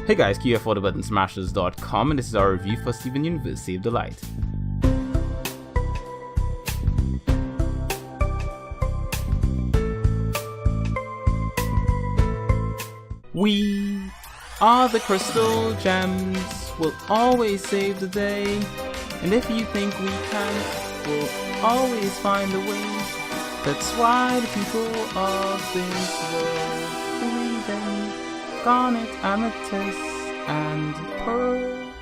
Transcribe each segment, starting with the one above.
Hey guys, QF4TheButtonSmashers.com, and this is our review for Steven Universe Save the Light. We are the crystal gems, we'll always save the day, and if you think we can't, we'll always find a way. That's why the people of this world believe in garnet, amethyst, and pearl.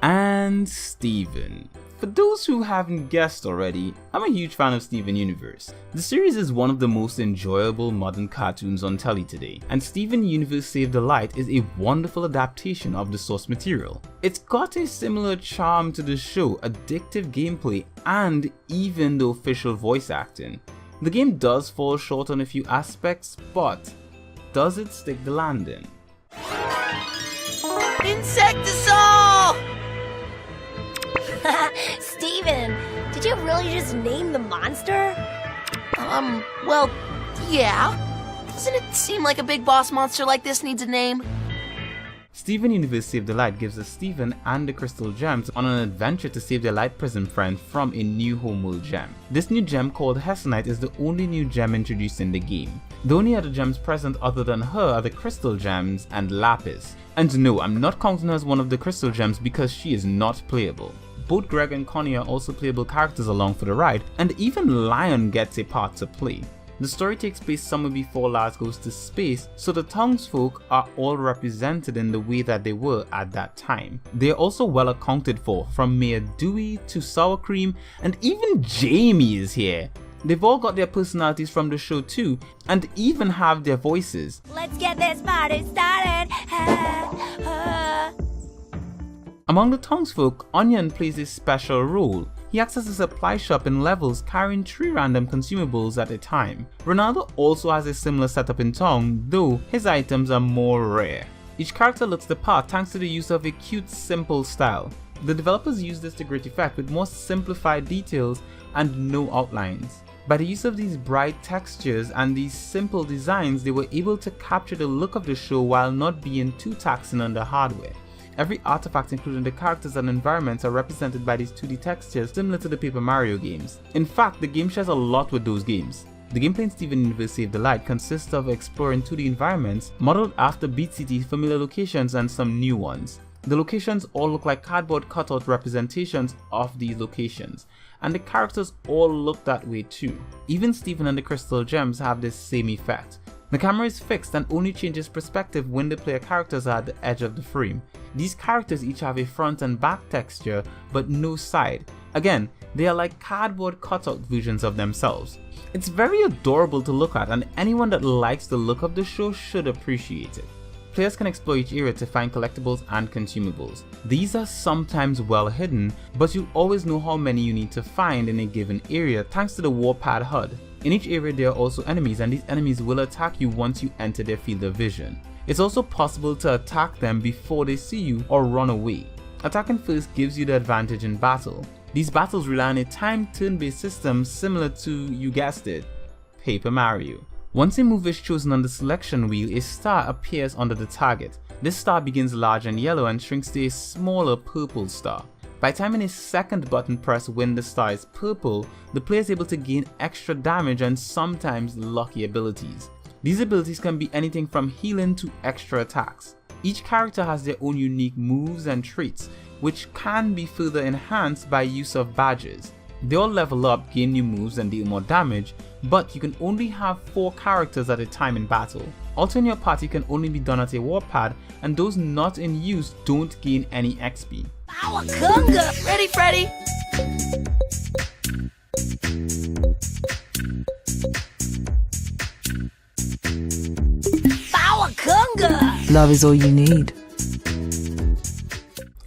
And Steven. For those who haven't guessed already, I'm a huge fan of Steven Universe. The series is one of the most enjoyable modern cartoons on telly today, and Steven Universe Save the Light is a wonderful adaptation of the source material. It's got a similar charm to the show, addictive gameplay, and even the official voice acting. The game does fall short on a few aspects, but does it stick the landing? Insectisol! Steven, did you really just name the monster? Well, yeah. Doesn't it seem like a big boss monster like this needs a name? Steven Universe Save the Light gives us Steven and the Crystal Gems on an adventure to save their Light Prison friend from a new homeworld gem. This new gem called Hessonite is the only new gem introduced in the game. The only other gems present other than her are the Crystal Gems and Lapis. And no, I'm not counting her as one of the Crystal Gems because she is not playable. Both Greg and Connie are also playable characters along for the ride, and even Lion gets a part to play. The story takes place somewhere before Lars goes to space, so the townsfolk are all represented in the way that they were at that time. They are also well accounted for, from Mayor Dewey to Sour Cream, and even Jamie is here. They've all got their personalities from the show too, and even have their voices. Let's get this party started. Among the townsfolk, Onion plays a special role. He acts as a supply shop in levels, carrying 3 random consumables at a time. Ronaldo also has a similar setup in town, though his items are more rare. Each character looks the part thanks to the use of a cute, simple style. The developers used this to great effect with more simplified details and no outlines. By the use of these bright textures and these simple designs, they were able to capture the look of the show while not being too taxing on the hardware. Every artifact, including the characters and environments, are represented by these 2D textures similar to the Paper Mario games. In fact, the game shares a lot with those games. The gameplay in Steven Universe Save the Light consists of exploring 2D environments modeled after Beat City's familiar locations and some new ones. The locations all look like cardboard cutout representations of these locations, and the characters all look that way too. Even Steven and the Crystal Gems have this same effect. The camera is fixed and only changes perspective when the player characters are at the edge of the frame. These characters each have a front and back texture, but no side. Again, they are like cardboard cutout versions of themselves. It's very adorable to look at, and anyone that likes the look of the show should appreciate it. Players can explore each area to find collectibles and consumables. These are sometimes well hidden, but you'll always know how many you need to find in a given area thanks to the Warpad HUD. In each area there are also enemies, and these enemies will attack you once you enter their field of vision. It's also possible to attack them before they see you or run away. Attacking first gives you the advantage in battle. These battles rely on a timed turn-based system similar to, you guessed it, Paper Mario. Once a move is chosen on the selection wheel, a star appears under the target. This star begins large and yellow and shrinks to a smaller purple star. By timing a second button press when the star is purple, the player is able to gain extra damage and sometimes lucky abilities. These abilities can be anything from healing to extra attacks. Each character has their own unique moves and traits, which can be further enhanced by use of badges. They all level up, gain new moves and deal more damage, but you can only have 4 characters at a time in battle. Also in your party can only be done at a warpad, and those not in use don't gain any XP. Kunga! Ready, Freddy? Kunga! Love is all you need.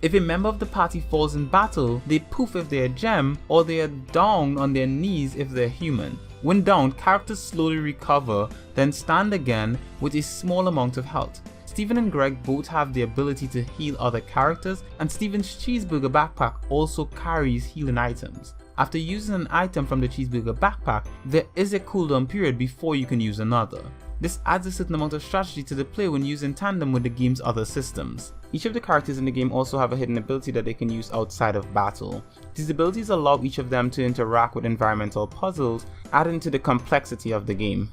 If a member of the party falls in battle, they poof if they're a gem, or they are down on their knees if they're human. When down, characters slowly recover, then stand again with a small amount of health. Steven and Greg both have the ability to heal other characters, and Steven's cheeseburger backpack also carries healing items. After using an item from the cheeseburger backpack, there is a cooldown period before you can use another. This adds a certain amount of strategy to the play when used in tandem with the game's other systems. Each of the characters in the game also have a hidden ability that they can use outside of battle. These abilities allow each of them to interact with environmental puzzles, adding to the complexity of the game.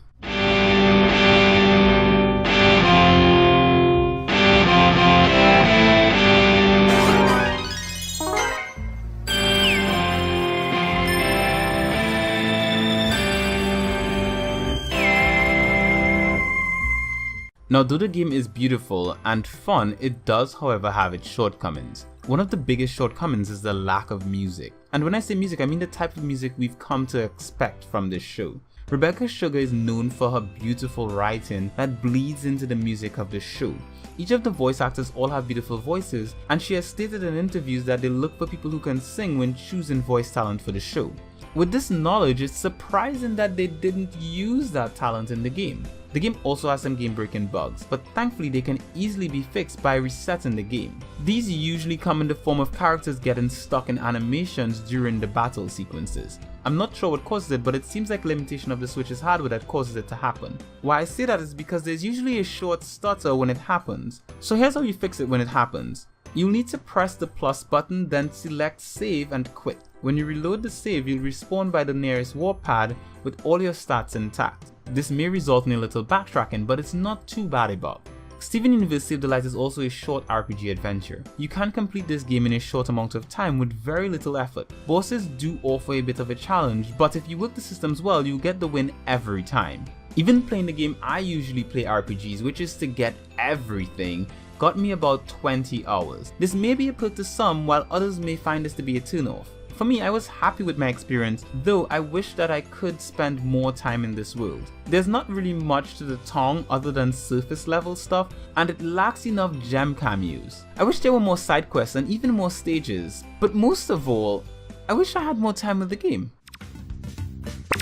Now, though the game is beautiful and fun, it does however have its shortcomings. One of the biggest shortcomings is the lack of music. And when I say music, I mean the type of music we've come to expect from this show. Rebecca Sugar is known for her beautiful writing that bleeds into the music of the show. Each of the voice actors all have beautiful voices, and she has stated in interviews that they look for people who can sing when choosing voice talent for the show. With this knowledge, it's surprising that they didn't use that talent in the game. The game also has some game-breaking bugs, but thankfully they can easily be fixed by resetting the game. These usually come in the form of characters getting stuck in animations during the battle sequences. I'm not sure what causes it, but it seems like limitation of the Switch's hardware that causes it to happen. Why I say that is because there's usually a short stutter when it happens. So here's how you fix it when it happens. You'll need to press the plus button, then select save and quit. When you reload the save, you'll respawn by the nearest warp pad with all your stats intact. This may result in a little backtracking, but it's not too bad a bug. Steven Universe Save the Light is also a short RPG adventure. You can complete this game in a short amount of time with very little effort. Bosses do offer a bit of a challenge, but if you work the systems well, you'll get the win every time. Even playing the game I usually play RPGs, which is to get everything, got me about 20 hours. This may be a perk to some, while others may find this to be a turn-off. For me, I was happy with my experience, though I wish that I could spend more time in this world. There's not really much to the Tong other than surface level stuff, and it lacks enough gem cameos. I wish there were more side quests and even more stages, but most of all, I wish I had more time with the game.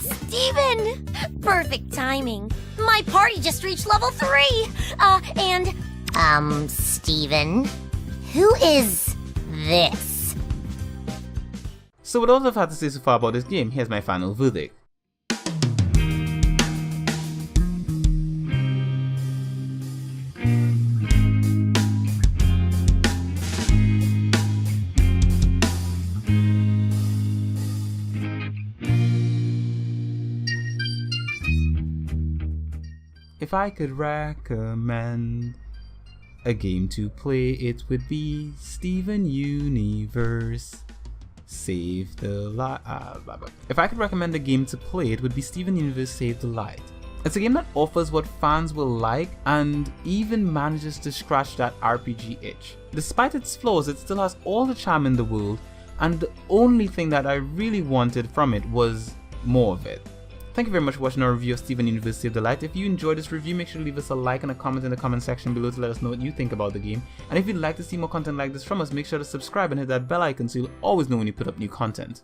Steven! Perfect timing. My party just reached level 3! Steven? Who is this? So with all I've had to say so far about this game, here's my final verdict. If I could recommend a game to play, it would be Steven Universe Save the Light. If I could recommend a game to play, it would be Steven Universe Save the Light. It's a game that offers what fans will like and even manages to scratch that RPG itch. Despite its flaws, it still has all the charm in the world, and the only thing that I really wanted from it was more of it. Thank you very much for watching our review of Steven Universe Save the Light. If you enjoyed this review, make sure to leave us a like and a comment in the comment section below to let us know what you think about the game. And if you'd like to see more content like this from us, make sure to subscribe and hit that bell icon so you'll always know when you put up new content.